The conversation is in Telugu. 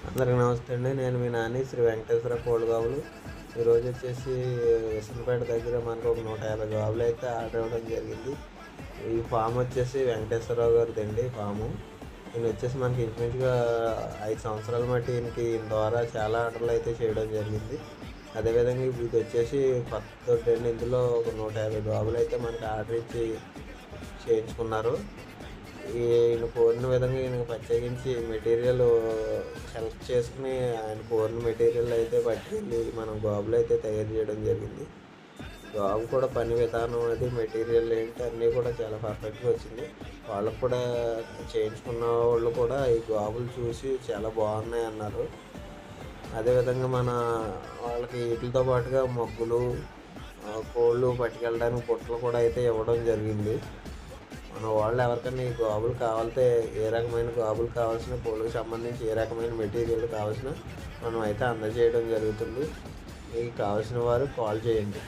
అందరికి నమస్తే అండి. నేను మీ నాని శ్రీ వెంకటేశ్వర కోడిగావులు. ఈరోజు వచ్చేసి విసనపేట దగ్గర మనకు ఒక 150 గావులు అయితే ఆర్డర్ ఇవ్వడం జరిగింది. ఈ ఫామ్ వచ్చేసి వెంకటేశ్వరరావు గారిది అండి ఫాము. ఈయన వచ్చేసి మనకి ఇంచుమించుగా 5 సంవత్సరాల మట్టి ఈయనకి ద్వారా చాలా ఆర్డర్లు అయితే చేయడం జరిగింది. అదేవిధంగా ఇది వచ్చేసి కొత్త దొడ్డండి. ఇందులో ఒక 150 గావులు అయితే మనకి ఆర్డర్ ఇచ్చి చేయించుకున్నారు. ఈయన కోరిన విధంగా ఈయనకు ప్రత్యేకించి మెటీరియల్ సెలెక్ట్ చేసుకుని ఆయన కోరిన మెటీరియల్ అయితే పట్టుకెళ్ళి మనం గాబులు అయితే తయారు చేయడం జరిగింది. గాబు కూడా పని విధానం అది మెటీరియల్ ఏంటి అన్నీ కూడా చాలా పర్ఫెక్ట్గా వచ్చింది. వాళ్ళకు కూడా చేయించుకున్న వాళ్ళు కూడా ఈ గాబులు చూసి చాలా బాగున్నాయి అన్నారు. అదేవిధంగా మన వాళ్ళకి వీటితో పాటుగా మగ్గులు, కోళ్ళు పట్టుకెళ్ళడానికి బుట్టలు కూడా అయితే ఇవ్వడం జరిగింది. మన వాళ్ళు ఎవరికైనా ఈ గాబులు కావాలితే ఏ రకమైన గాబులు కావాల్సిన కోళ్ళకి సంబంధించి ఏ రకమైన మెటీరియల్ కావాల్సిన మనం అయితే అందజేయడం జరుగుతుంది. మీకు కావాల్సిన వారు కాల్ చేయండి.